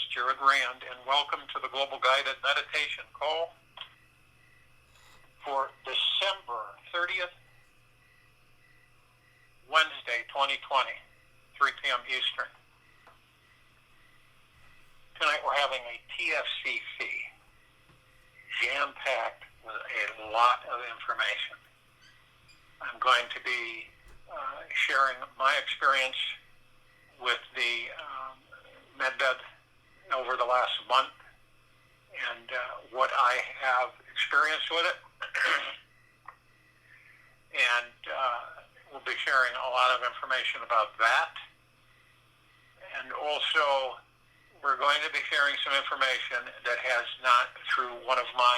Jared Rand, and welcome to the Global Guided Meditation Call for December 30th, Wednesday, 2020, 3 p.m. Eastern. Tonight we're having a TFC fee, jam-packed with a lot of information. I'm going to be sharing my experience with the medbed over the last month and what I have experienced with it. And we'll be sharing a lot of information about that. And also, we're going to be sharing some information that has not, through one of my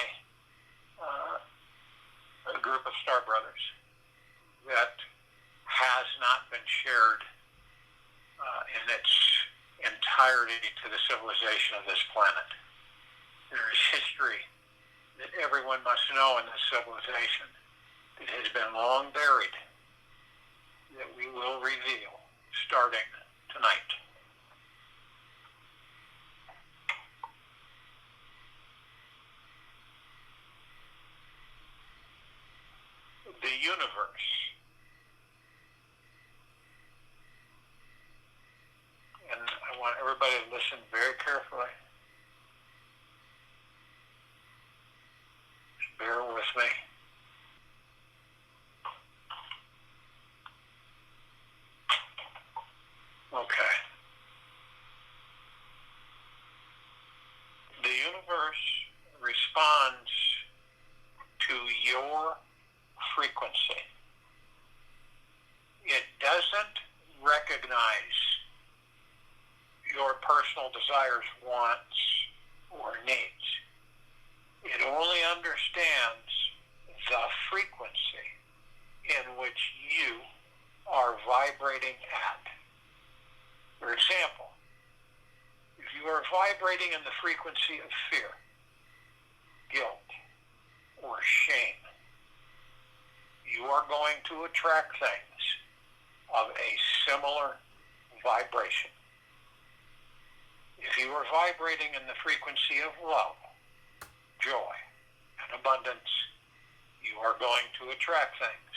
a group of Star Brothers, that has not been shared in its entirety to the civilization of this planet. There is history that everyone must know in this civilization that has been long buried that we will reveal starting tonight. The universe. And I want everybody to listen very carefully. Just bear with me. Okay. The universe responds to your frequency. It doesn't recognize your personal desires, wants, or needs. It only understands the frequency in which you are vibrating at. For example, if you are vibrating in the frequency of fear, guilt, or shame, you are going to attract things of a similar vibration. If you are vibrating in the frequency of love, joy, and abundance, you are going to attract things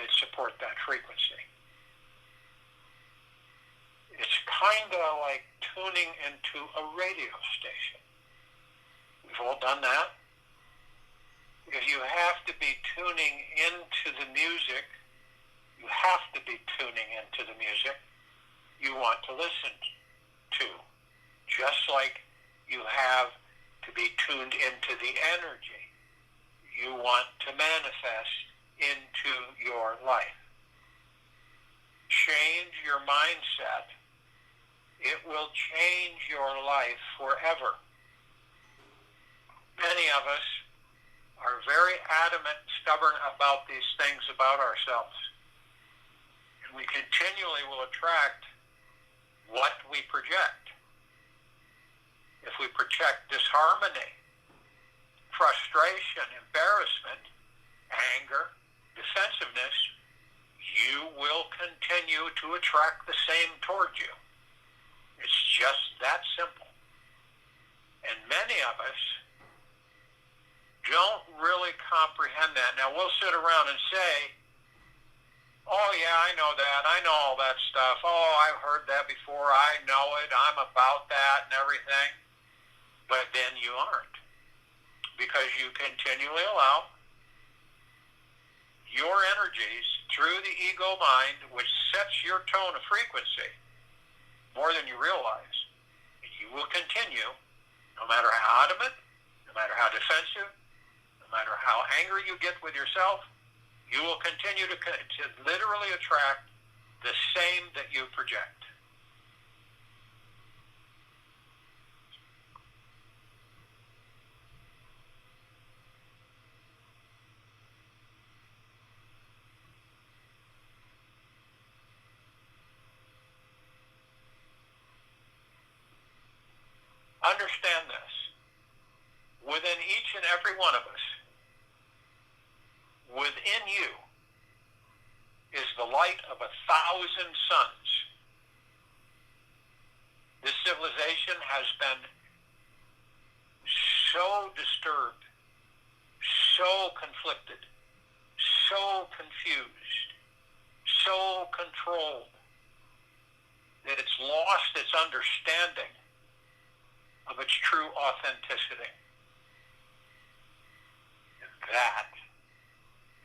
that support that frequency. It's kind of like tuning into a radio station. We've all done that. If you have to be tuning into the music, you have to be tuning into the music you want to listen to. Just like you have to be tuned into the energy you want to manifest into your life. Change your mindset. It will change your life forever. Many of us are very adamant, stubborn about these things about ourselves. And we continually will attract what we project. If we project disharmony, frustration, embarrassment, anger, defensiveness, you will continue to attract the same toward you. It's just that simple. And many of us don't really comprehend that. Now, we'll sit around and say, oh, yeah, I know that. I know all that stuff. Oh, I've heard that before. I know it. I'm about that and everything. But then you aren't. Because you continually allow your energies through the ego mind, which sets your tone of frequency more than you realize. You will continue, no matter how adamant, no matter how defensive, no matter how angry you get with yourself, you will continue to literally attract the same that you project. Understand this. Within each and every one of us, within you, is the light of 1,000 suns. This civilization has been so disturbed, so conflicted, so confused, so controlled, that it's lost its understanding of its true authenticity. And that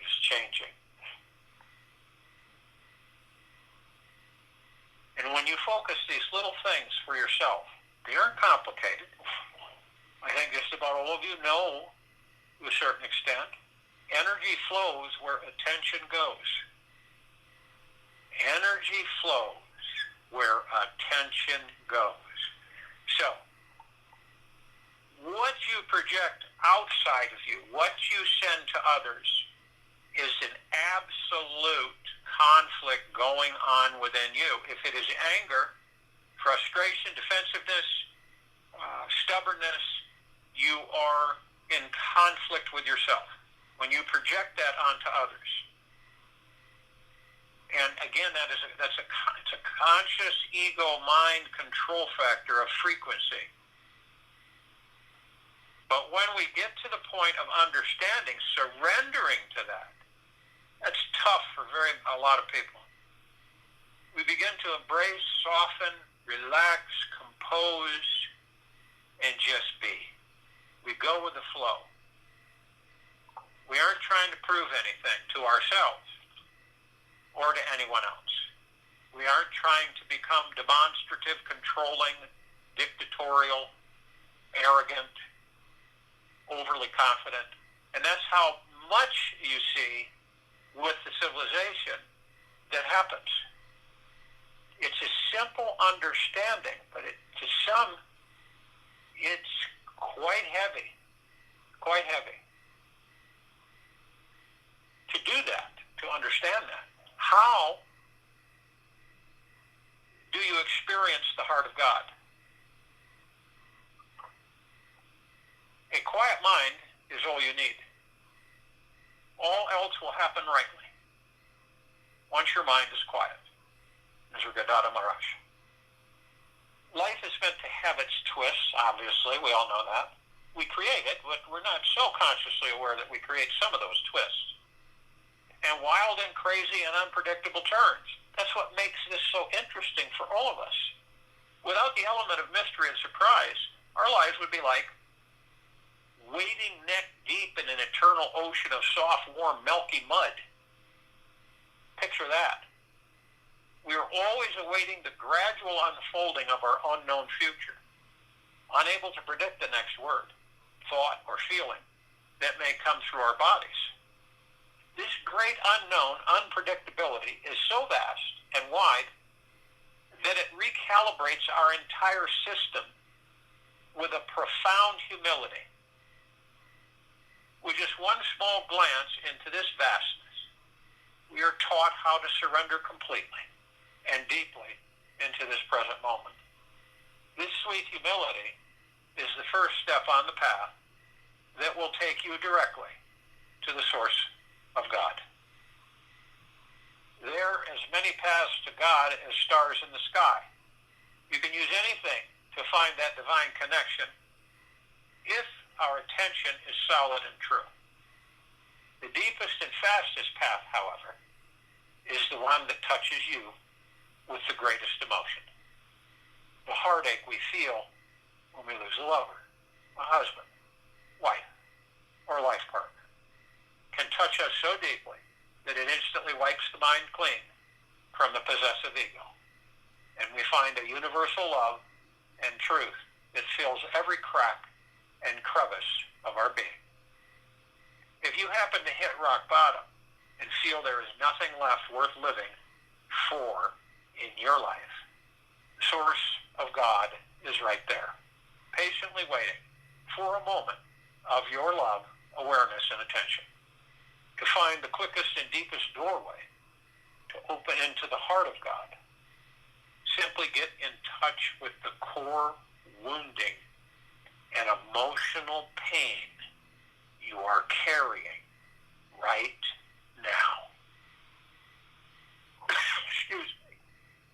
is changing. And when you focus these little things for yourself, they aren't complicated. I think just about all of you know, to a certain extent, energy flows where attention goes. Energy flows where attention goes. So, what you project outside of you, what you send to others, is an absolute conflict going on within you. If it is anger, frustration, defensiveness, stubbornness, you are in conflict with yourself when you project that onto others. And again, it's a conscious ego-mind control factor of frequency. But when we get to the point of understanding, surrendering to that, that's tough for a lot of people. We begin to embrace, soften, relax, compose, and just be. We go with the flow. We aren't trying to prove anything to ourselves or to anyone else. We aren't trying to become demonstrative, controlling, dictatorial, arrogant, overly confident. And that's how much you see with the civilization that happens. It's a simple understanding, but to some, it's quite heavy. Quite heavy. To do that, to understand that, how do you experience the heart of God? A quiet mind is all you need. All else will happen rightly once your mind is quiet. Life is meant to have its twists, obviously. We all know that. We create it, but we're not so consciously aware that we create some of those twists. And wild and crazy and unpredictable turns. That's what makes this so interesting for all of us. Without the element of mystery and surprise, our lives would be like wading neck deep in an eternal ocean of soft, warm, milky mud. Picture that. We are always awaiting the gradual unfolding of our unknown future, unable to predict the next word, thought, or feeling that may come through our bodies. This great unknown unpredictability is so vast and wide that it recalibrates our entire system with a profound humility. With just one small glance into this vastness, we are taught how to surrender completely and deeply into this present moment. This sweet humility is the first step on the path that will take you directly to the source of God. There are as many paths to God as stars in the sky. You can use anything to find that divine connection if our attention is solid and true. The deepest and fastest path, however, is the one that touches you with the greatest emotion. The heartache we feel when we lose a lover, a husband, wife, or life partner can touch us so deeply that it instantly wipes the mind clean from the possessive ego. And we find a universal love and truth that fills every crack and crevice of our being. If you happen to hit rock bottom and feel there is nothing left worth living for in your life, the source of God is right there, patiently waiting for a moment of your love, awareness, and attention. To find the quickest and deepest doorway to open into the heart of God, simply get in touch with the core wounding and emotional pain you are carrying right now. Excuse me.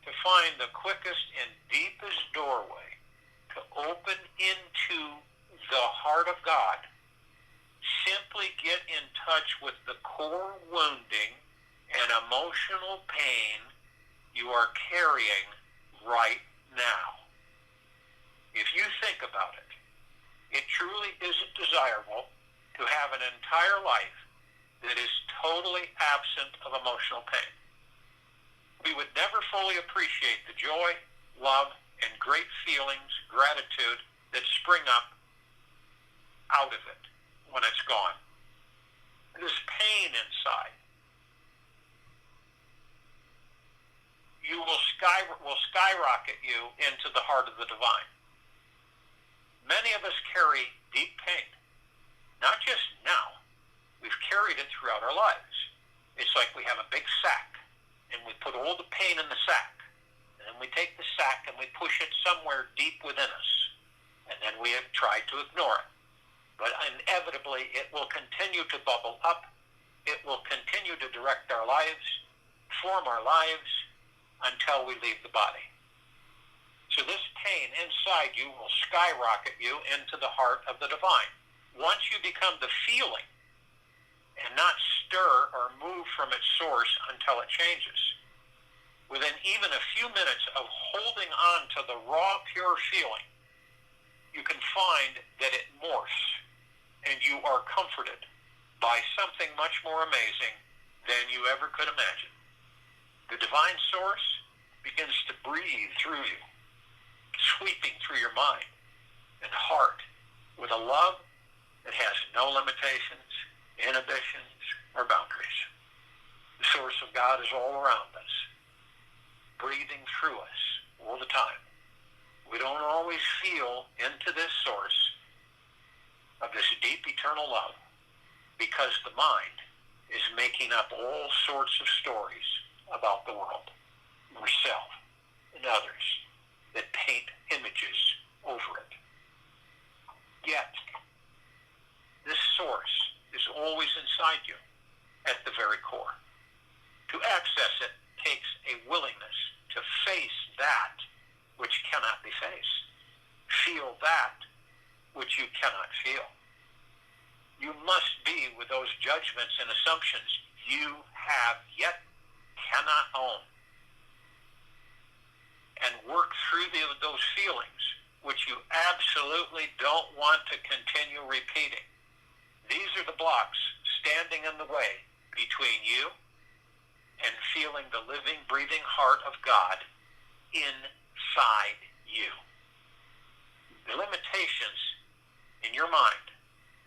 To find the quickest and deepest doorway to open heart of God, simply get in touch with the core wounding and emotional pain you are carrying right now. If you think about it, it truly isn't desirable to have an entire life that is totally absent of emotional pain. We would never fully appreciate the joy, love, and great feelings, gratitude that spring up out of it when it's gone. This pain inside, will skyrocket you into the heart of the divine. Many of us carry deep pain, not just now. We've carried it throughout our lives. It's like we have a big sack, and we put all the pain in the sack. And then we take the sack and we push it somewhere deep within us. And then we have tried to ignore it. But inevitably, it will continue to bubble up. It will continue to direct our lives, form our lives, until we leave the body. So this pain inside you will skyrocket you into the heart of the divine. Once you become the feeling and not stir or move from its source until it changes, within even a few minutes of holding on to the raw, pure feeling, you can find that it morphs and you are comforted by something much more amazing than you ever could imagine. The divine source begins to breathe through you, sweeping through your mind and heart with a love that has no limitations, inhibitions, or boundaries. The source of God is all around us, breathing through us all the time. We don't always feel into this source of this deep eternal love because the mind is making up all sorts of stories about the world, yourself, and others that paint images over it. Yet, this source is always inside you at the very core. To access it takes a willingness to face that which cannot be faced. Feel that which you cannot feel. You must be with those judgments and assumptions you have yet cannot own. And work through those feelings which you absolutely don't want to continue repeating. These are the blocks standing in the way between you and feeling the living, breathing heart of God inside you. The limitations in your mind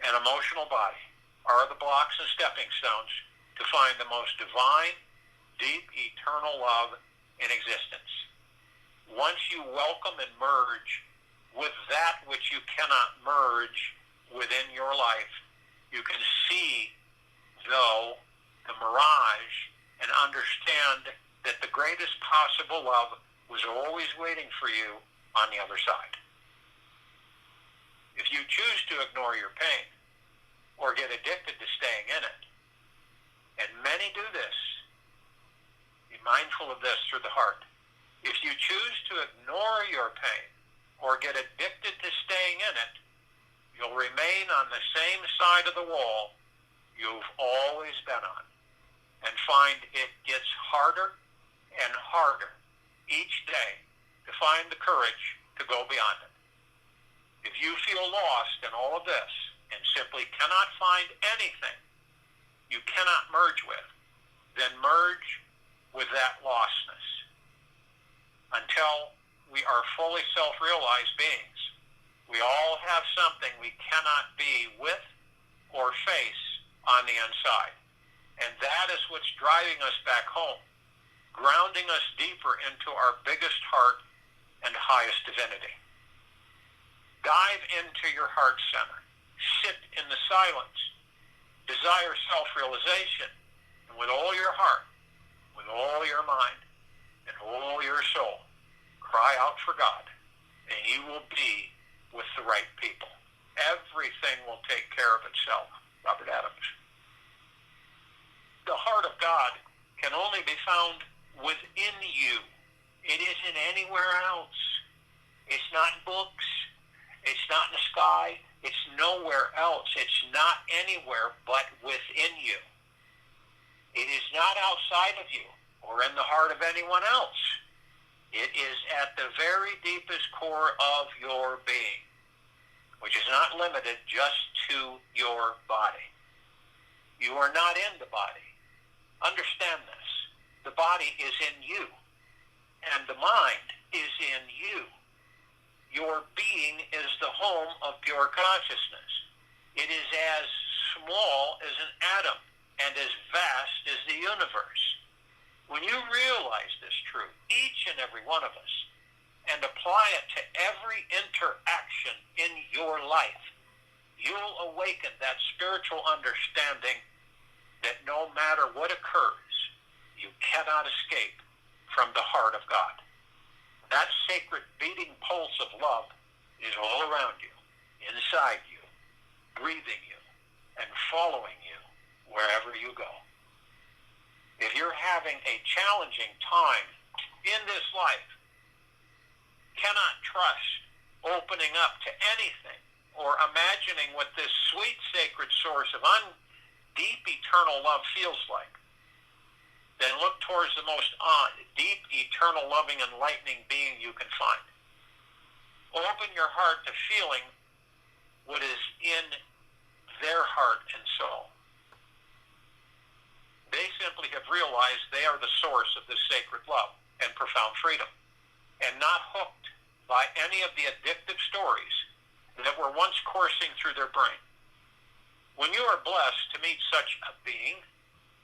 and emotional body are the blocks and stepping stones to find the most divine, deep, eternal love in existence. Once you welcome and merge with that which you cannot merge within your life, you can see, though, the mirage and understand that the greatest possible love was always waiting for you on the other side. If you choose to ignore your pain or get addicted to staying in it, and many do this, be mindful of this through the heart. If you choose to ignore your pain or get addicted to staying in it, you'll remain on the same side of the wall you've always been on and find it gets harder and harder each day to find the courage to go beyond it. If you feel lost in all of this and simply cannot find anything you cannot merge with, then merge with that lostness. Until we are fully self-realized beings, we all have something we cannot be with or face on the inside. And that is what's driving us back home, grounding us deeper into our biggest heart and highest divinity. Dive into your heart center. Sit in the silence. Desire self-realization. And with all your heart, with all your mind, and all your soul, cry out for God, and you will be with the right people. Everything will take care of itself. Robert Adams. The heart of God can only be found within you. It isn't anywhere else. It's not in books. It's not in the sky. It's nowhere else. It's not anywhere but within you. It is not outside of you or in the heart of anyone else. It is at the very deepest core of your being, which is not limited just to your body. You are not in the body. Understand this. The body is in you, and the mind is in you. Your being is the home of pure consciousness. It is as small as an atom and as vast as the universe. When you realize this truth, each and every one of us, and apply it to every interaction in your life, you'll awaken that spiritual understanding that no matter what occurs, you cannot escape from the heart of God. That sacred beating pulse of love is all around you, inside you, breathing you, and following you wherever you go. If you're having a challenging time in this life, cannot trust opening up to anything or imagining what this sweet sacred source of deep eternal love feels like, then look towards the most deep eternal loving enlightening being you can find. Open your heart to feeling what is in their heart and soul. They simply have realized they are the source of this sacred love and profound freedom, and not hooked by any of the addictive stories that were once coursing through their brain. When you are blessed to meet such a being,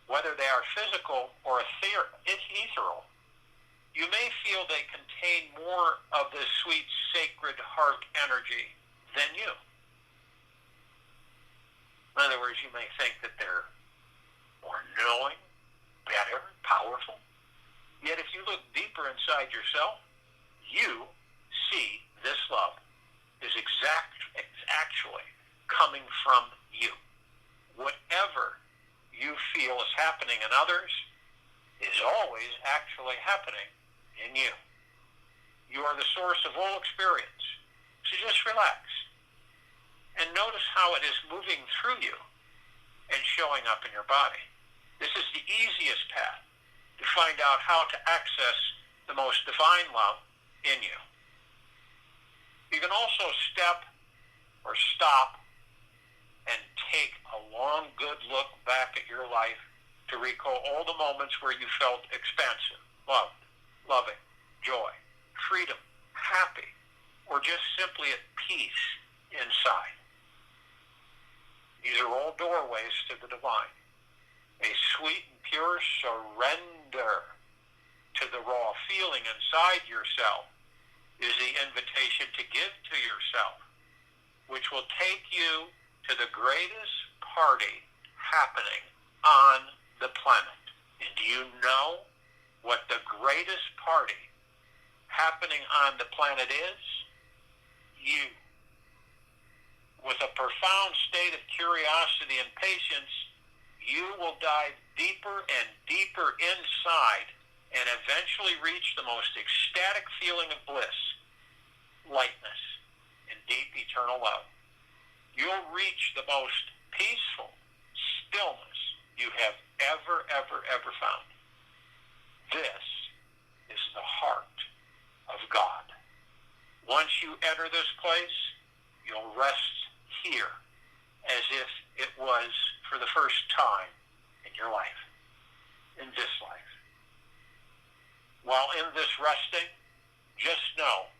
whether they are physical or ethereal, you may feel they contain more of this sweet, sacred heart energy than you. In other words, you may think that they're more knowing, better, powerful. Yet if you look deeper inside yourself, you see this love is actually coming from you. Whatever you feel is happening in others is always actually happening in you. You are the source of all experience. So just relax and notice how it is moving through you and showing up in your body. This is the easiest path to find out how to access the most divine love in you. You can also step or stop and take a long, good look back at your life to recall all the moments where you felt expansive, loved, loving, joy, freedom, happy, or just simply at peace inside. These are all doorways to the divine. A sweet and pure surrender to the raw feeling inside yourself is the invitation to give to yourself, which will take you to the greatest party happening on the planet. And do you know what the greatest party happening on the planet is? You. With a profound state of curiosity and patience, you will dive deeper and deeper inside and eventually reach the most ecstatic feeling of bliss, lightness, and deep eternal love. You'll reach the most peaceful stillness you have ever found. This is the heart of God. Once you enter this place, you'll rest here as if it was for the first time in your life, in this life. While in this resting, just know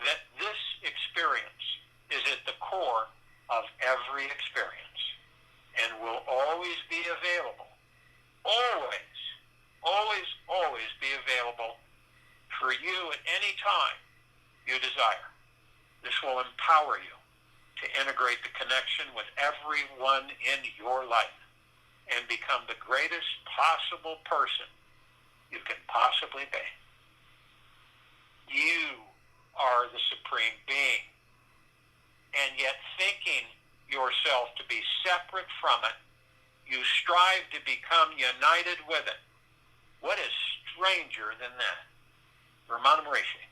that this experience is at the core of every experience and will always be available, always be available for you at any time you desire. This will empower you to integrate the connection with everyone in your life and become the greatest possible person you can possibly be. You are the supreme being, and yet thinking yourself to be separate from it, you strive to become united with it. What is stranger than that? Ramana Maharishi.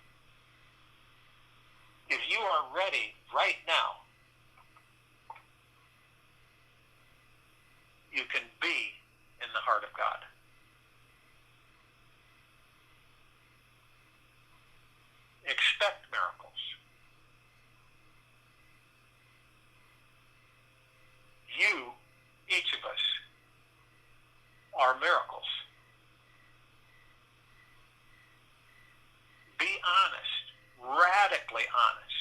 If you are ready right now, you can be in the heart of God. Expect miracles. You, each of us, are miracles. Be honest, radically honest.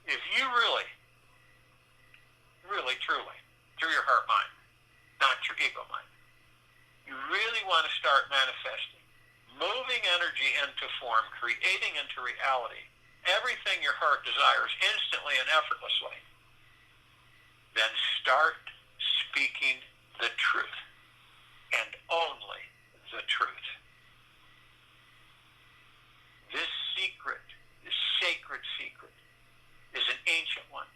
If you really, truly, through your heart mind, not your ego mind, you really want to start manifesting, moving energy into form, creating into reality, everything your heart desires instantly and effortlessly, then start speaking the truth, and only the truth. This secret, this sacred secret, is an ancient one.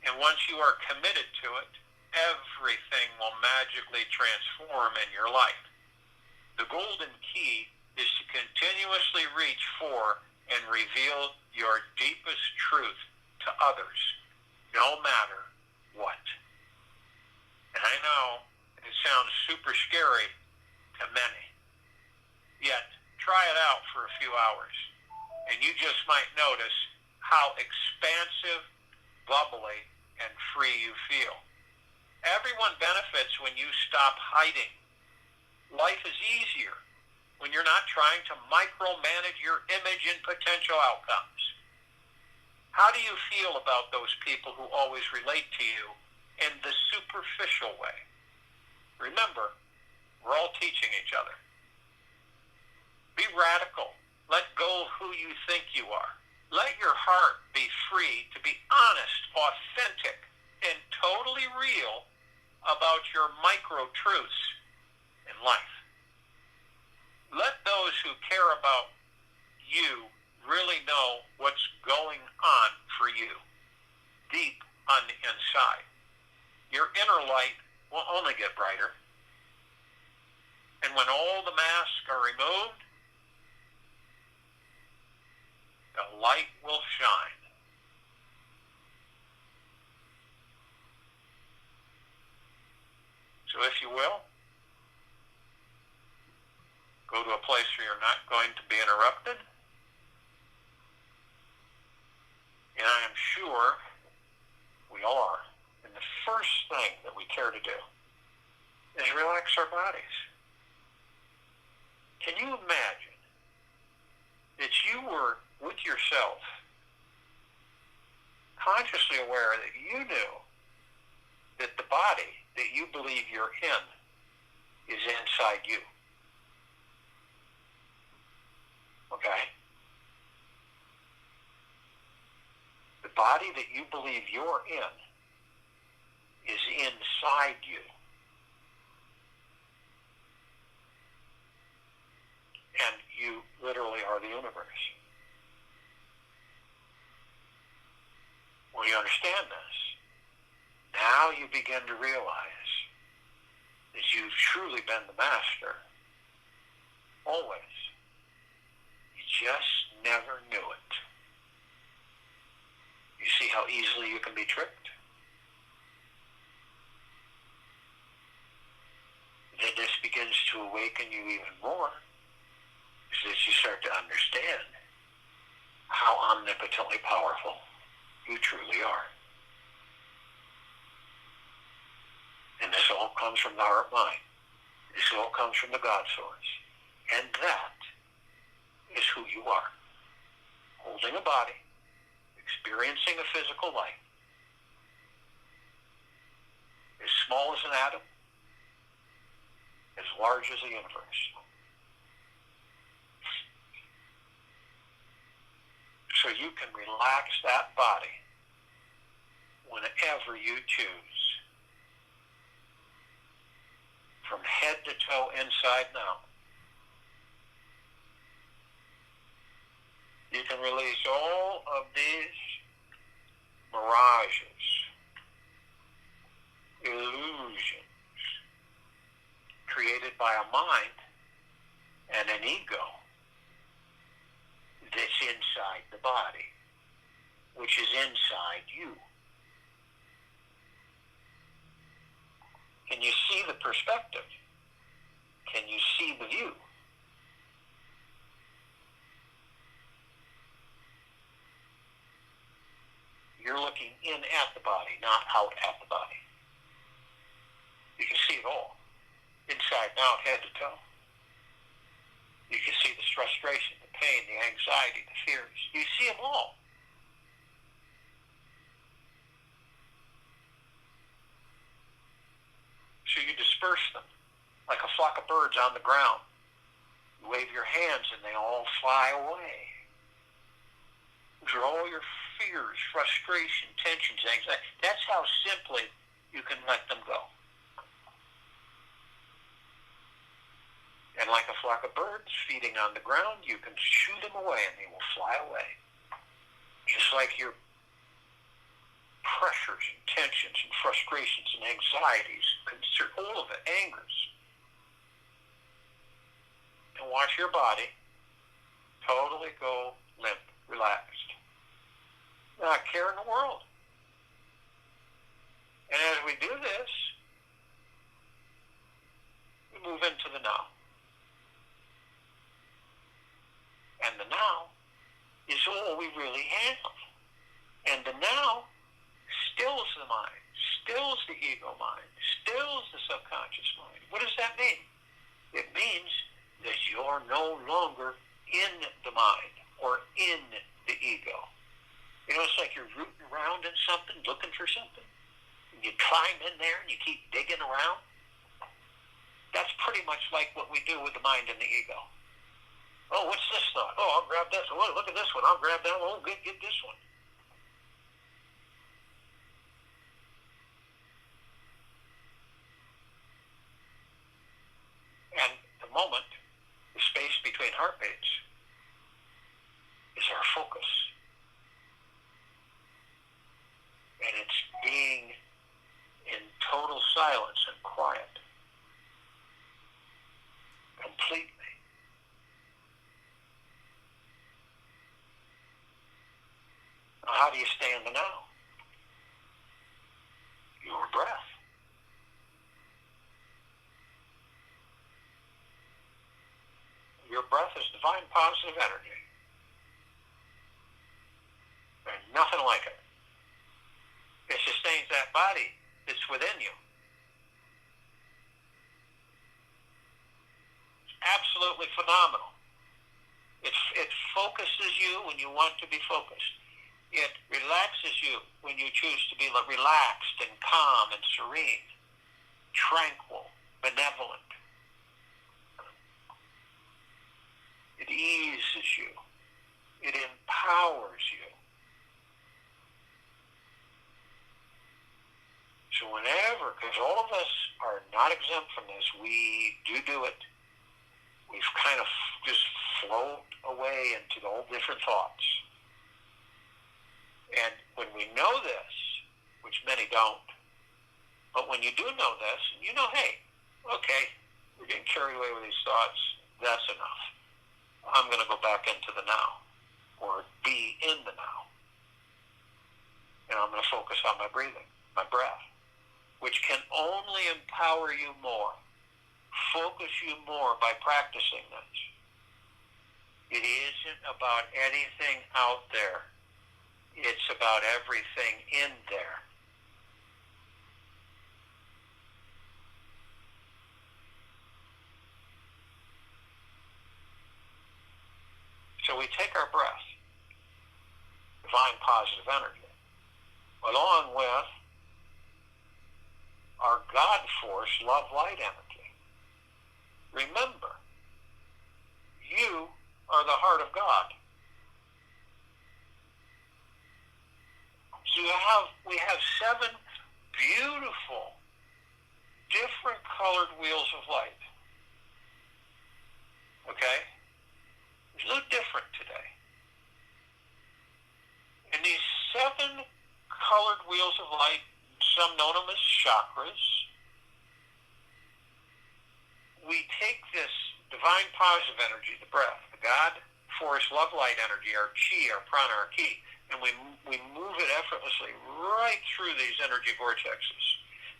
And once you are committed to it, everything will magically transform in your life. The golden key is to continuously reach for and reveal your deepest truth to others, no matter what. And I know it sounds super scary to many, yet try it out for a few hours, and you just might notice how expansive, bubbly, and free you feel. Everyone benefits when you stop hiding. Life is easier when you're not trying to micromanage your image and potential outcomes. How do you feel about those people who always relate to you in the superficial way? Remember, we're all teaching each other. Be radical. Let go of who you think you are. Let your heart be free to be honest, authentic, and totally real about your micro-truths in life. Let those who care about you really know what's going on for you, deep on the inside. Your inner light will only get brighter. And when all the masks are removed, the light will shine. So if you will, go to a place where you're not going to be interrupted. And I am sure we all are. And the first thing that we care to do is relax our bodies. Can you imagine that you were with yourself, consciously aware that you knew that the body that you believe you're in is inside you? Okay? The body that you believe you're in is inside you. And you literally are the universe. When you understand this, now you begin to realize that you've truly been the master. Always. You just never knew it. You see how easily you can be tricked? Then this begins to awaken you even more, as you start to understand how omnipotently powerful you truly are. And this all comes from the heart mind. This all comes from the God source. And that is who you are. Holding a body, experiencing a physical life, as small as an atom, as large as the universe. So you can relax that body whenever you choose. From head to toe, inside and out. You can release all of these mirages, illusions, created by a mind and an ego that's inside the body. which is inside you. Can you see the perspective? Can you see the view? You're looking in at the body, not out at the body. You can see it all, inside and out, head to toe. You can see the frustration, the pain, the anxiety, the fears. You see them all. So you disperse them like a flock of birds on the ground. You wave your hands and they all fly away. Those are all your fears, frustration, tensions, anxiety. That's how simply you can let them go. And like a flock of birds feeding on the ground, you can shoo them away and they will fly away. Just like your pressures and tensions and frustrations and anxieties, all of it, angers. And watch your body totally go limp, relaxed. Not a care in the world. And as we do this, we move into the now. And the now is all we really have. And the now stills the mind, stills the ego mind, stills the subconscious mind. What does that mean? It means that you're no longer in the mind or in the ego. You know, it's like you're rooting around in something, looking for something. And you climb in there and you keep digging around. That's pretty much like what we do with the mind and the ego. Oh, what's this thought? Oh, I'll grab this. Oh, look at this one. I'll grab that one. Oh, get this one. And the moment, the space between heartbeats, is our focus. And it's being in total silence and quiet. Completely. Now, how do you stay in the now? Your breath. Your breath is divine positive energy. There's nothing like it. It sustains that body that's within you. It's absolutely phenomenal. It focuses you when you want to be focused. It relaxes you when you choose to be relaxed and calm and serene, tranquil, benevolent. It eases you. It empowers you. So whenever, because all of us are not exempt from this, we do it. We've kind of just float away into all different thoughts. And when we know this, which many don't, but when you do know this, and you know, hey, okay, we're getting carried away with these thoughts, that's enough. I'm going to go back into the now, or be in the now. And I'm going to focus on my breathing, my breath, which can only empower you more, focus you more by practicing this. It isn't about anything out there. It's about everything in there. So we take our breath, divine positive energy, along with our God force, love, light energy. Remember, you are the heart of God. So we have 7 beautiful, different colored wheels of light. Okay? It's a little different today. And these 7 colored wheels of light, some know them as chakras, we take this divine positive energy, the breath, the God, force, love, light energy, our chi, our prana, our ki, and we move it effortlessly right through these energy vortexes,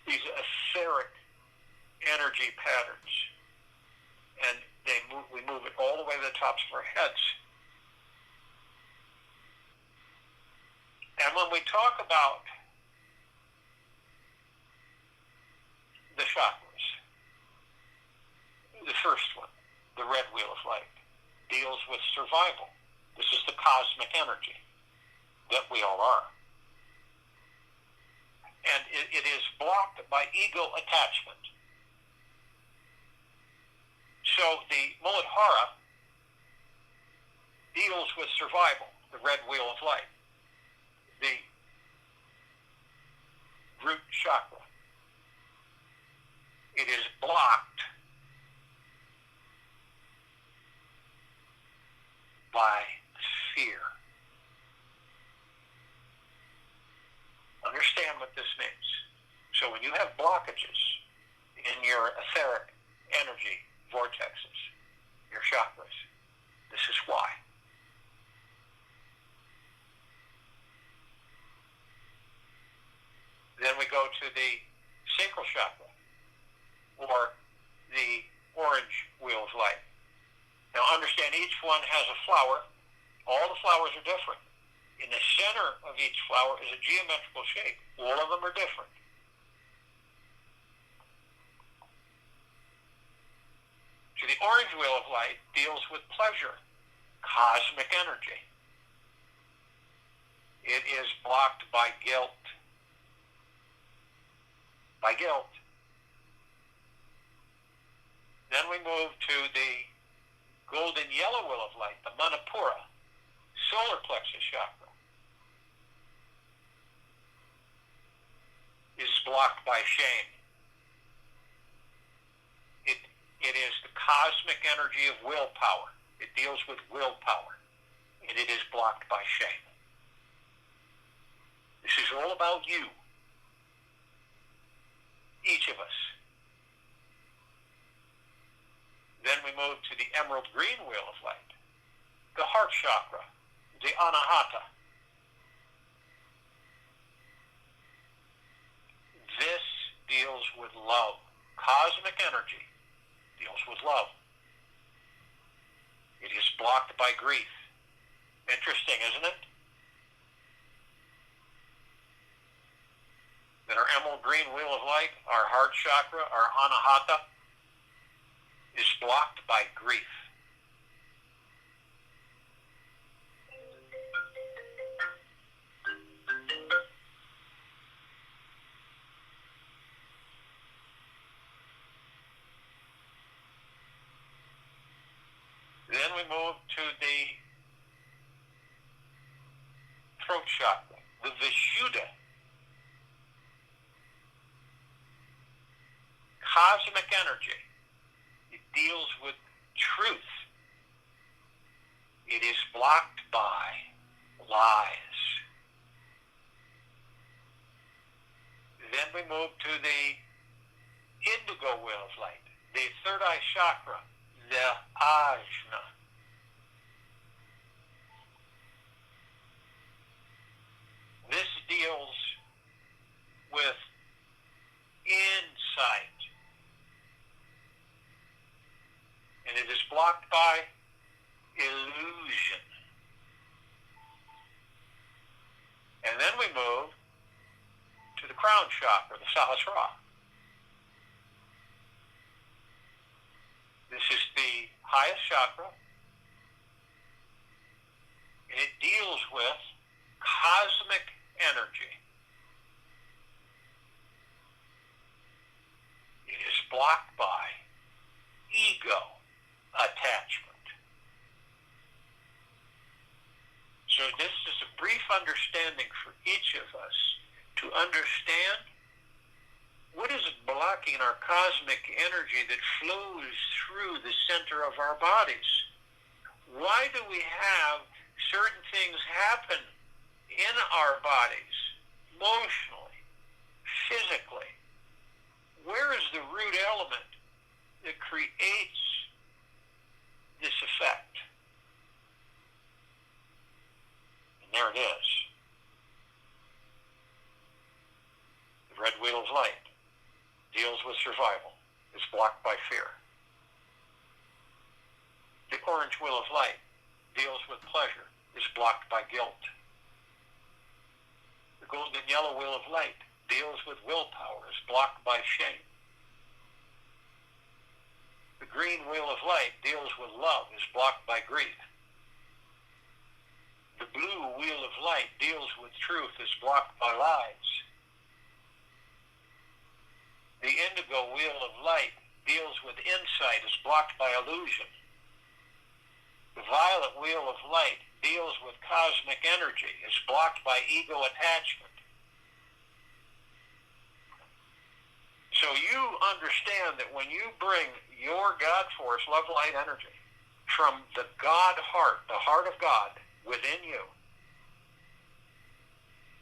these etheric energy patterns, and we move it all the way to the tops of our heads. And when we talk about the chakras, the first one, the red wheel of light, deals with survival. This is the cosmic energy that we all are. And it is blocked by ego attachment. So the Muladhara deals with survival, the red wheel of light. The root chakra, it is blocked by fear. Understand what this means. So when you have blockages in your etheric energy vortexes, your chakras, this is why. Then we go to the sacral chakra, or the orange wheel of light. Now understand, each one has a flower. All the flowers are different. In the center of each flower is a geometrical shape. All of them are different. So the orange wheel of light deals with pleasure, cosmic energy. It is blocked by guilt. By guilt. Then we move to the golden yellow wheel of light, the Manipura, solar plexus chakra. It is blocked by shame. It is the cosmic energy of willpower. It deals with willpower, and it is blocked by shame. This is all about you. Each of us. Then we move to the emerald green wheel of light, the heart chakra, the anahata. This deals with love. Cosmic energy deals with love. It is blocked by grief. Interesting, isn't it? That our emerald green wheel of light, our heart chakra, our anahata, is blocked by grief. Then we move to the throat chakra, the Vishuddha. Cosmic energy. It deals with truth. It is blocked by lies. Then we move to the indigo wheel of light, the third eye chakra, the ajna. This deals with insight. And it is blocked by illusion. And then we move to the crown chakra, the Sahasrara. This is the highest chakra, and it deals with cosmic energy. It is blocked by ego attachment. So this is a brief understanding for each of us to understand what is blocking our cosmic energy that flows through the center of our bodies. Why do we have certain things happen in our bodies, emotionally, physically? Where is the root element that creates this effect? And there it is. wheel of light deals with survival, is blocked by fear. The orange wheel of light deals with pleasure, is blocked by guilt. The golden yellow wheel of light deals with willpower, is blocked by shame. The green wheel of light deals with love, is blocked by grief. The blue wheel of light deals with truth, is blocked by lies. The indigo wheel of light deals with insight, is blocked by illusion. The violet wheel of light deals with cosmic energy, is blocked by ego attachment. So you understand that when you bring your God force, love, light, energy, from the God heart, the heart of God within you,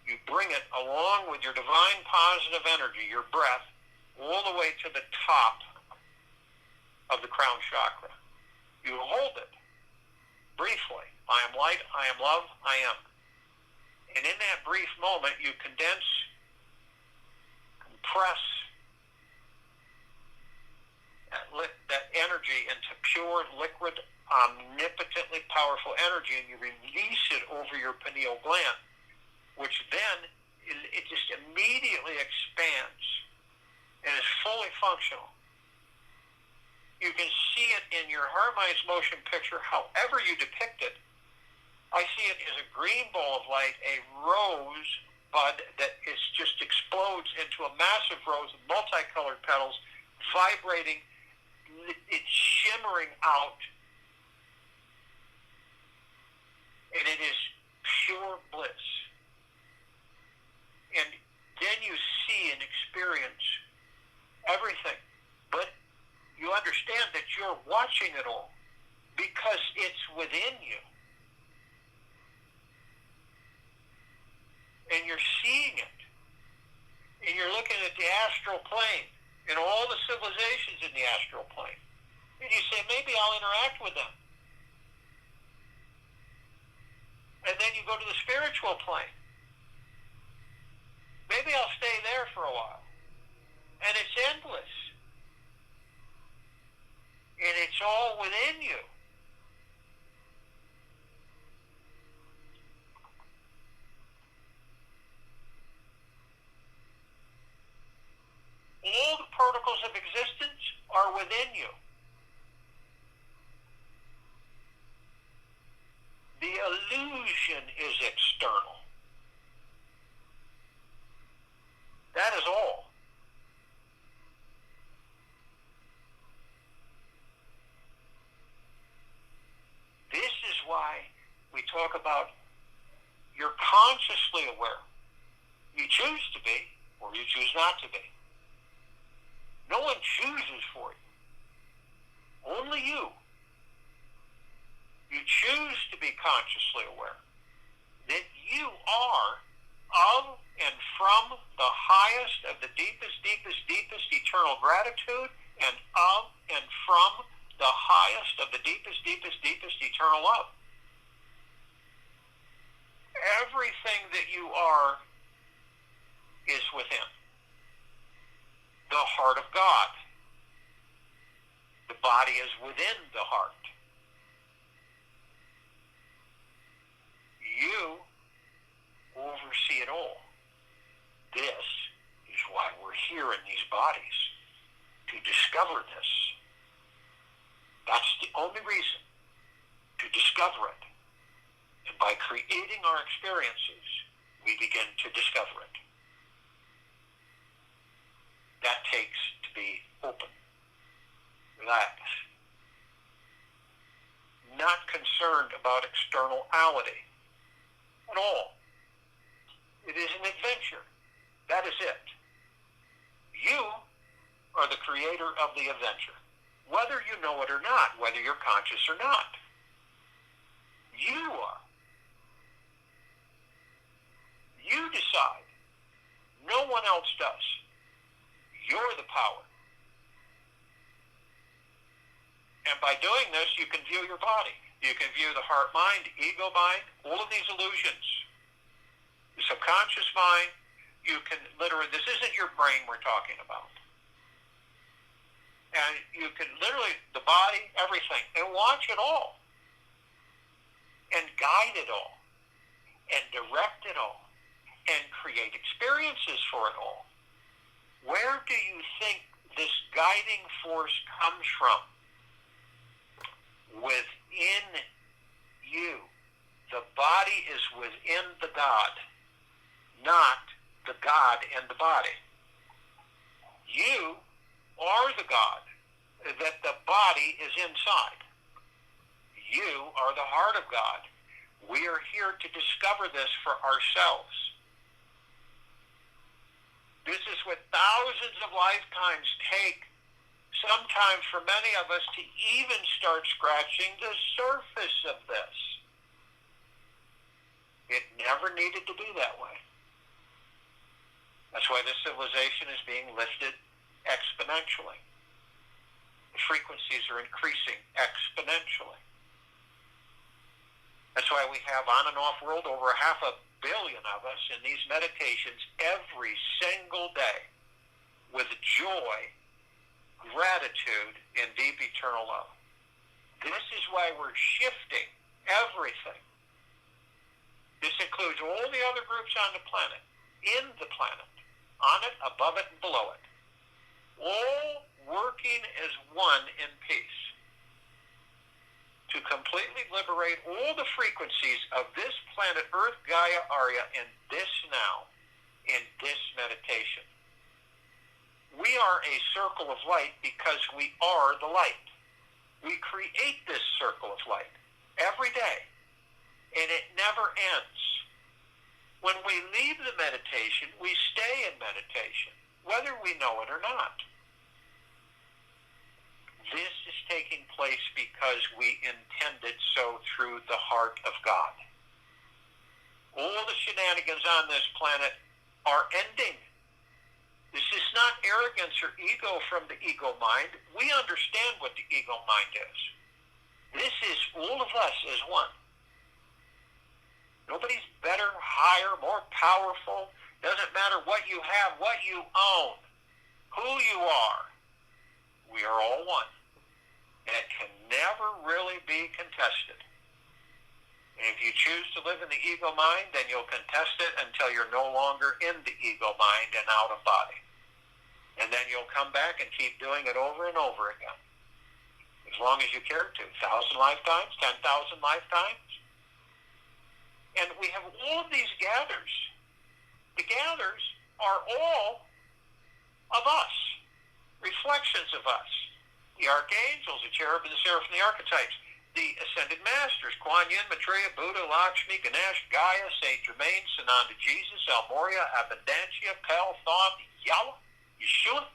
you bring it along with your divine positive energy, your breath, all the way to the top of the crown chakra. You hold it briefly. I am light, I am love, I am. And in that brief moment, you condense, compress that energy into pure, liquid, omnipotently powerful energy, and you release it over your pineal gland, which then it just immediately expands and is fully functional. You can see it in your heart mind's motion picture, however you depict it. I see it as a green ball of light, a rose bud that just explodes into a massive rose of multicolored petals, vibrating, it's shimmering out, and it is pure bliss. And then you see and experience everything, but you understand that you're watching it all because it's within you. And you're seeing it. And you're looking at the astral plane and all the civilizations in the astral plane. And you say, maybe I'll interact with them. And then you go to the spiritual plane. Maybe I'll stay there for a while. And it's endless. And it's all within you. All the particles of existence are within you. The illusion is external. That is all. This is why we talk about you're consciously aware. You choose to be, or you choose not to be. No one chooses for you. Only you. You choose to be consciously aware that you are of and from the highest of the deepest, deepest, deepest eternal gratitude, and of and from the highest of the deepest, deepest, deepest eternal love. Everything that you are is within. The heart of God. The body is within the heart. You oversee it all. This is why we're here in these bodies, to discover this. That's the only reason, to discover it. And by creating our experiences, we begin to discover it. That takes to be open, relaxed, not concerned about externality at all. It is an adventure. That is it. You are the creator of the adventure, whether you know it or not, whether you're conscious or not. You are. You decide. No one else does. You're the power. And by doing this, you can view your body. You can view the heart mind, ego mind, all of these illusions. The subconscious mind, You can literally, this isn't your brain we're talking about. And you can literally, the body, everything, and watch it all. And guide it all. And direct it all. And create experiences for it all. Where do you think this guiding force comes from? Within you. The body is within the God, not the God in the body. You are the God, that the body is inside. You are the heart of God. We are here to discover this for ourselves. This is what thousands of lifetimes take, sometimes for many of us, to even start scratching the surface of this. It never needed to be that way. That's why this civilization is being lifted exponentially. The frequencies are increasing exponentially. That's why we have on and off world over 500 million of us in these meditations every single day with joy, gratitude, and deep eternal love. This is why we're shifting everything. This includes all the other groups on the planet, in the planet, on it, above it, and below it. All working as one in peace to completely liberate all the frequencies of this planet, Earth, Gaia, Arya, in this now, in this meditation. We are a circle of light because we are the light. We create this circle of light every day, and it never ends. When we leave the meditation, we stay in meditation, whether we know it or not. This is taking place because we intended so through the heart of God. All the shenanigans on this planet are ending. This is not arrogance or ego from the ego mind. We understand what the ego mind is. This is all of us as one. Nobody's better, higher, more powerful. Doesn't matter what you have, what you own, who you are. We are all one. And it can never really be contested. And if you choose to live in the ego mind, then you'll contest it until you're no longer in the ego mind and out of body. And then you'll come back and keep doing it over and over again. As long as you care to. 1,000 lifetimes, 10,000 lifetimes. And we have all of these gathers. The gathers are all of us. Reflections of us. The archangels, the cherub and the seraphim, the archetypes. The ascended masters, Kuan Yin, Maitreya, Buddha, Lakshmi, Ganesh, Gaia, Saint Germain, Sananda Jesus, El Moria, Abundancia, Pel, Thoth, Yahweh, Yeshua.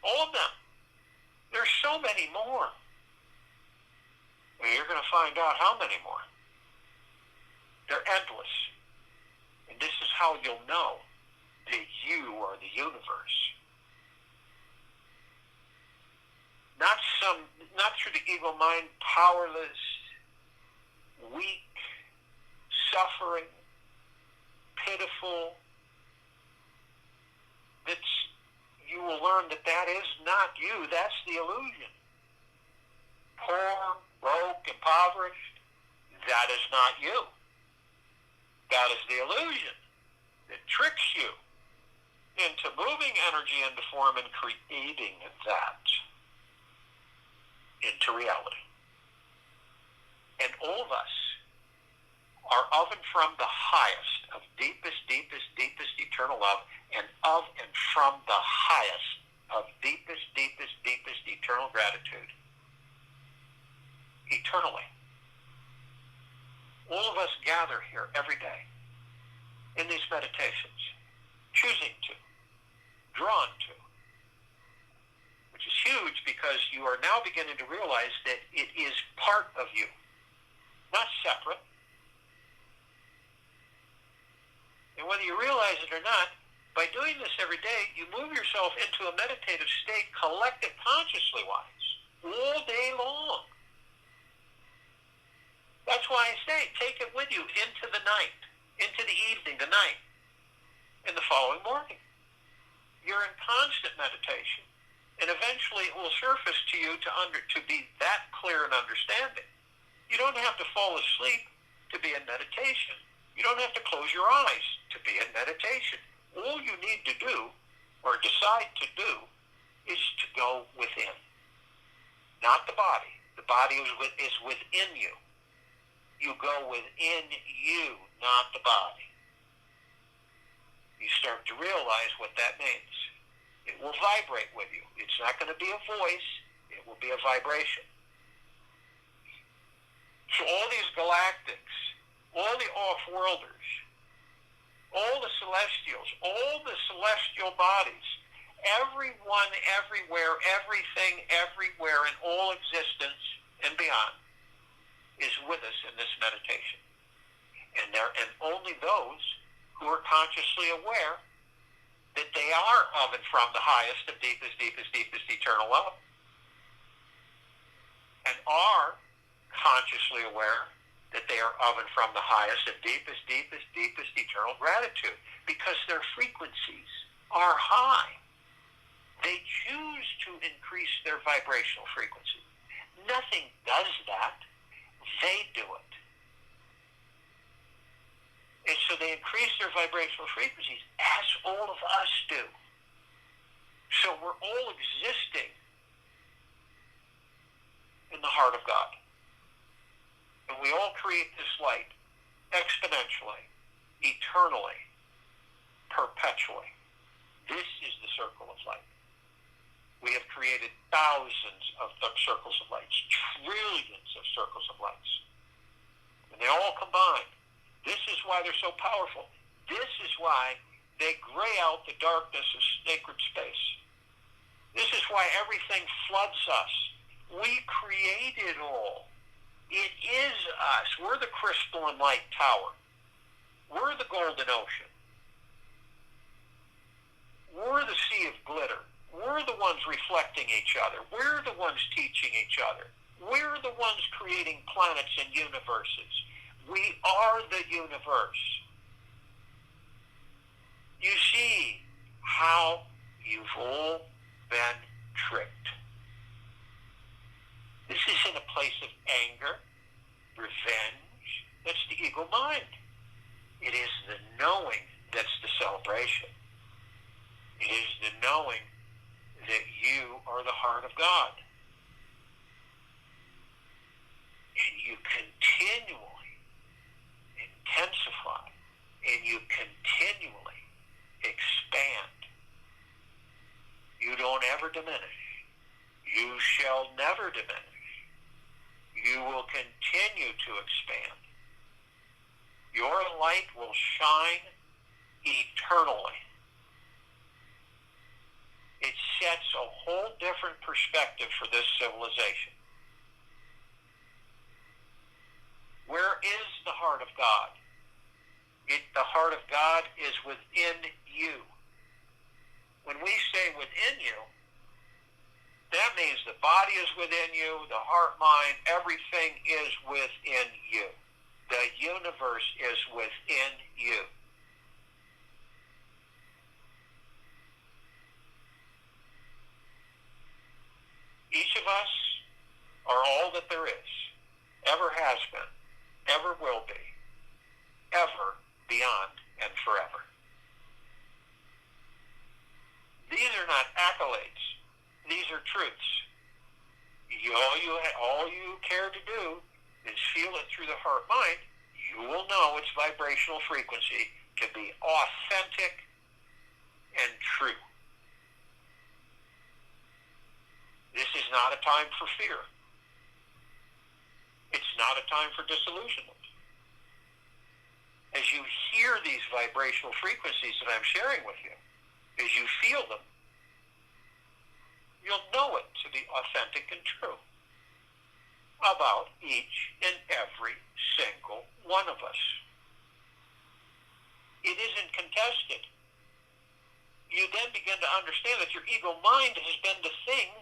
All of them. There's so many more. And you're going to find out how many more. They're endless. And this is how you'll know that you are the universe. Not through the ego mind, powerless, weak, suffering, pitiful. You will learn that is not you. That's the illusion. Poor, broke, impoverished. That is not you. That is the illusion that tricks you into moving energy into form and creating that into reality. And all of us are of and from the highest of deepest, deepest, deepest eternal love, and of and from the highest of deepest, deepest, deepest eternal gratitude. Eternally. All of us gather here every day in these meditations, choosing to, drawn to, which is huge because you are now beginning to realize that it is part of you, not separate. And whether you realize it or not, by doing this every day, you move yourself into a meditative state, collective consciously wise, all day long. That's why I say, take it with you into the night, into the evening, the night. and the following morning. You're in constant meditation, and eventually it will surface to you to be that clear and understanding. You don't have to fall asleep to be in meditation. You don't have to close your eyes to be in meditation. All you need to do, or decide to do, is to go within. Not the body. The body is within you. You go within you, not the body. You start to realize what that means. It will vibrate with you. It's not going to be a voice. It will be a vibration. So all these galactics, all the off-worlders, all the celestials, all the celestial bodies, everyone, everywhere, everything, everywhere in all existence and beyond is with us in this meditation. And only those who are consciously aware that they are of and from the highest of deepest, deepest, deepest eternal love, and are consciously aware that they are of and from the highest of deepest, deepest, deepest eternal gratitude, because their frequencies are high. They choose to increase their vibrational frequency. Nothing does that. They do it. And so they increase their vibrational frequencies, as all of us do. So we're all existing in the heart of God. And we all create this light exponentially, eternally, perpetually. This is the circle of light. We have created thousands of circles of lights, trillions of circles of lights. And they all combine. This is why they're so powerful. This is why they gray out the darkness of sacred space. This is why everything floods us. We create it all. It is us. We're the crystalline light tower. We're the golden ocean. We're the sea of glitter. We're the ones reflecting each other. We're the ones teaching each other. We're the ones creating planets and universes. We are the universe. You see how you've all been tricked. This isn't a place of anger, revenge. That's the ego mind. It is the knowing that's the celebration. It is the knowing that you are the heart of God. And you continually intensify, and you continually expand. You don't ever diminish. You shall never diminish. You will continue to expand. Your light will shine eternally. It sets a whole different perspective for this civilization. Where is the heart of God? The heart of God is within you. When we say within you, that means the body is within you, the heart, mind, everything is within you. The universe is within you. Each of us are all that there is, ever has been, ever will be, ever, beyond, and forever. These are not accolades. These are truths. All you care to do is feel it through the heart-mind. You will know its vibrational frequency to be authentic and true. This is not a time for fear. It's not a time for disillusionment. As you hear these vibrational frequencies that I'm sharing with you, as you feel them, you'll know it to be authentic and true about each and every single one of us. It isn't contested. You then begin to understand that your ego mind has been the thing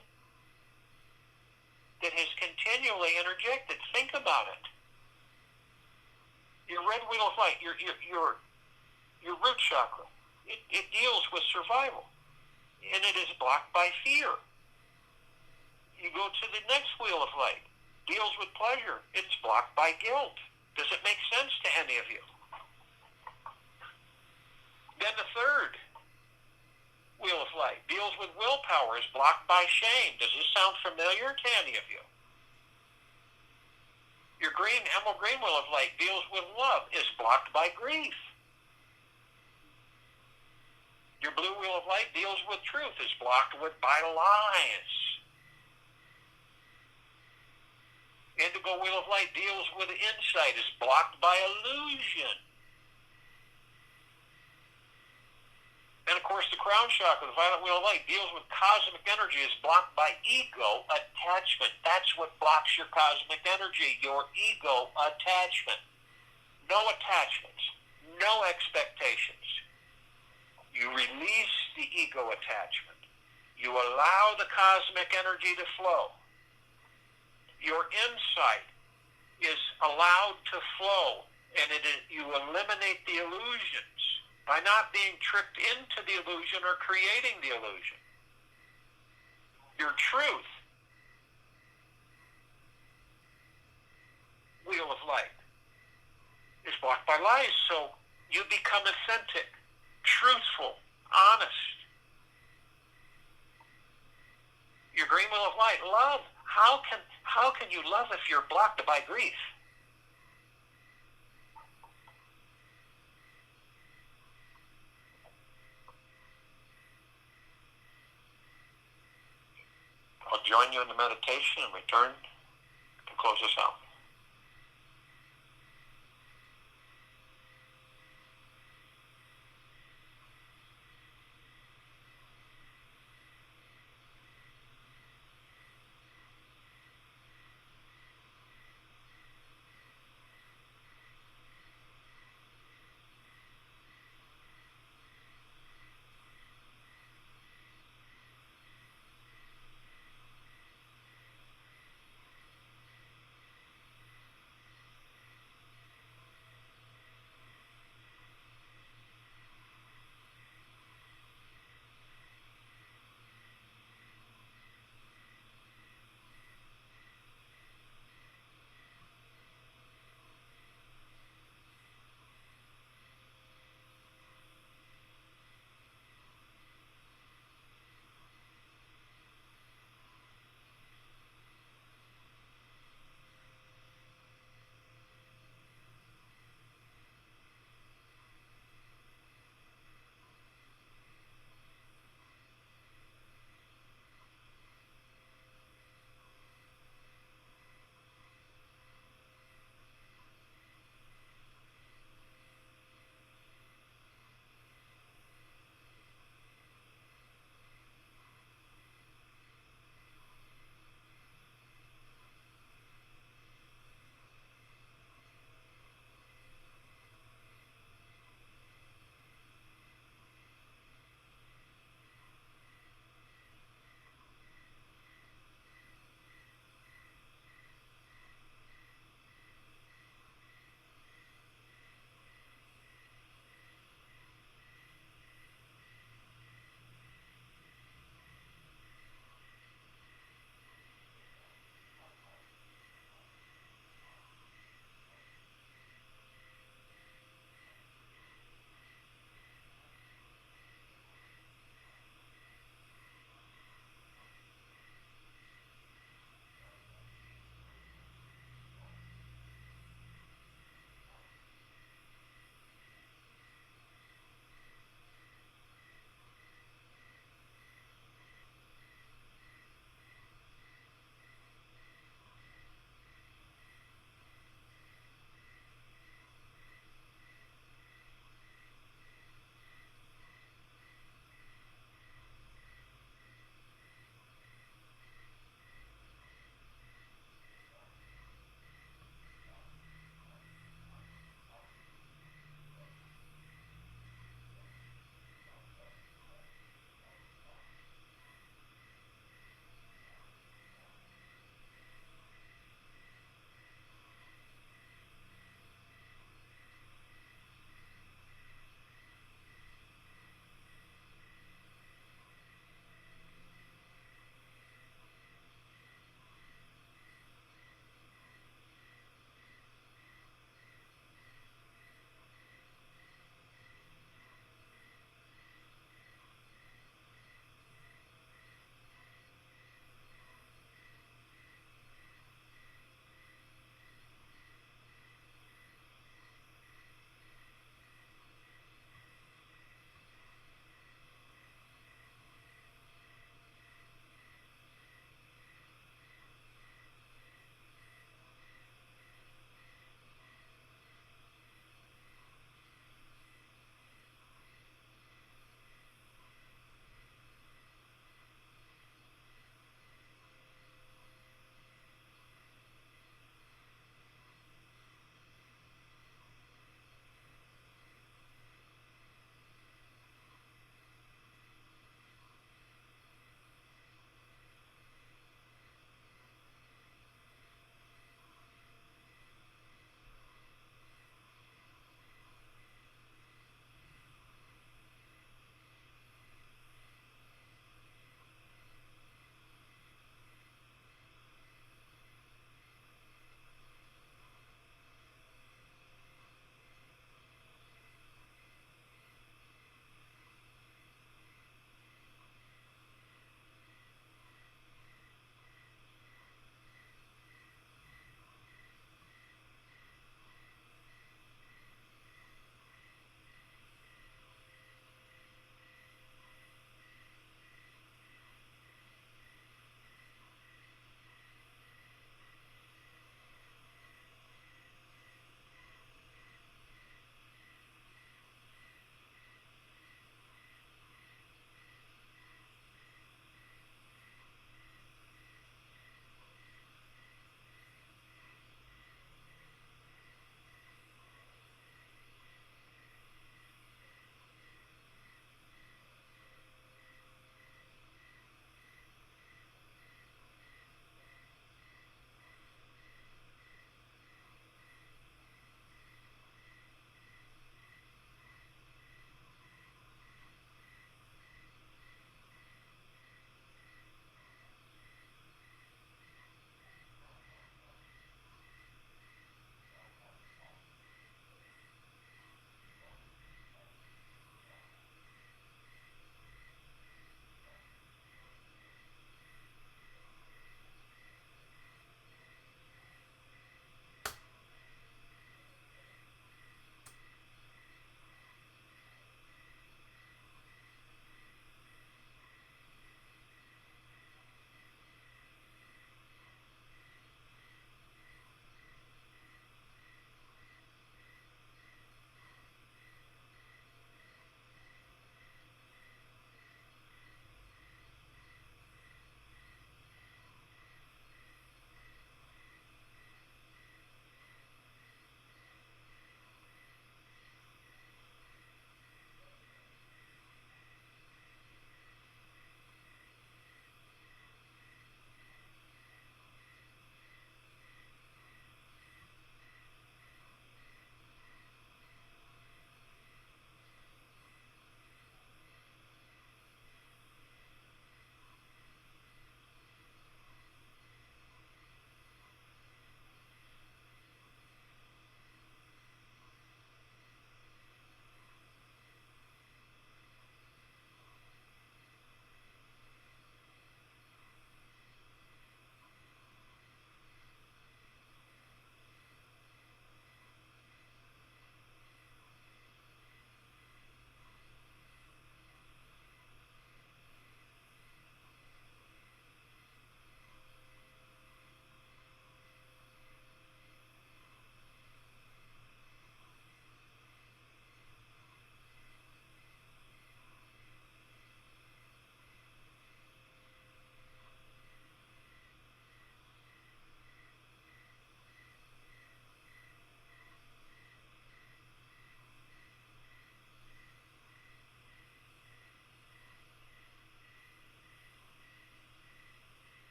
that has continually interjected. Think about it. Your red wheel of light, your root chakra, It deals with survival, and it is blocked by fear. You go to the next wheel of light, deals with pleasure. It's blocked by guilt. Does it make sense to any of you? Then the third wheel of light deals with willpower, is blocked by shame. Does this sound familiar to any of you? Your emerald green wheel of light deals with love, is blocked by grief. Your blue wheel of light deals with truth, is blocked by lies. Indigo wheel of light deals with insight, is blocked by illusion. And of course, the crown chakra, the violet wheel of light, deals with cosmic energy, is blocked by ego attachment. That's what blocks your cosmic energy, your ego attachment. No attachments, no expectations. You release the ego attachment. You allow the cosmic energy to flow. Your insight is allowed to flow, and you eliminate the illusions by not being tricked into the illusion or creating the illusion. Your truth, wheel of light, is blocked by lies, so you become authentic, truthful, honest. Your green wheel of light, love. How can you love if you're blocked by grief? I'll join you in the meditation and return to close us out.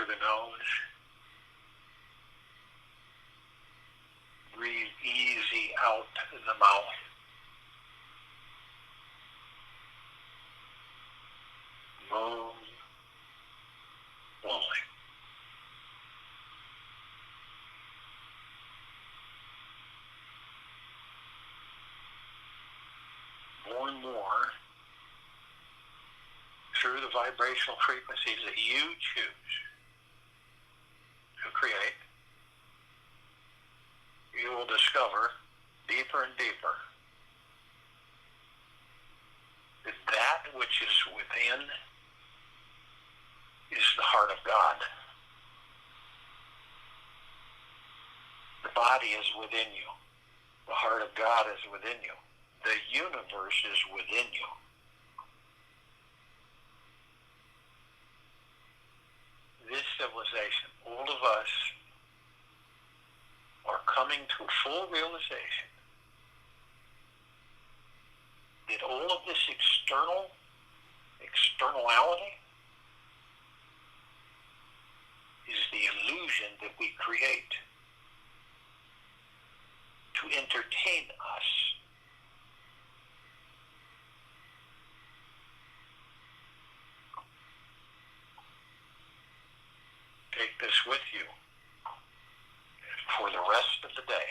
the nose. Breathe easy out in the mouth. Move slowly. More and more, through the vibrational frequencies that you choose to create, you will discover deeper and deeper that that which is within is the heart of God. The body is within you. The heart of God is within you. The universe is within you. This civilization, all of us are coming to full realization that all of this externality is the illusion that we create to entertain us. Take this with you for the rest of the day,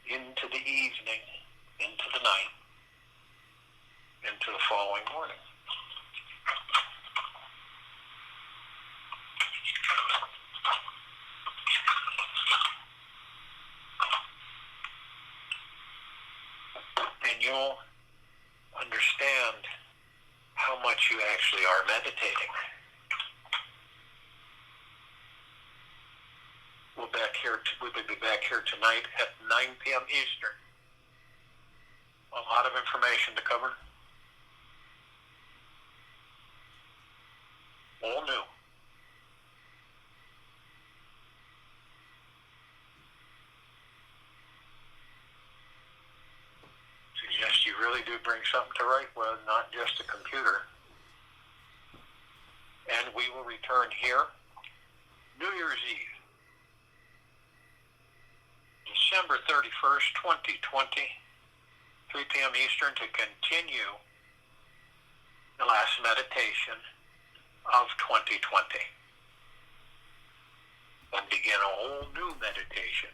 into the evening, into the night, into the following morning. And you'll understand how much you actually are meditating. We'll be back here tonight at 9 p.m. Eastern. A lot of information to cover. All new. Suggest you really do bring something to write with, not just a computer. And we will return here New Year's Eve, December 31st, 2020, 3 p.m. Eastern, to continue the last meditation of 2020 and begin a whole new meditation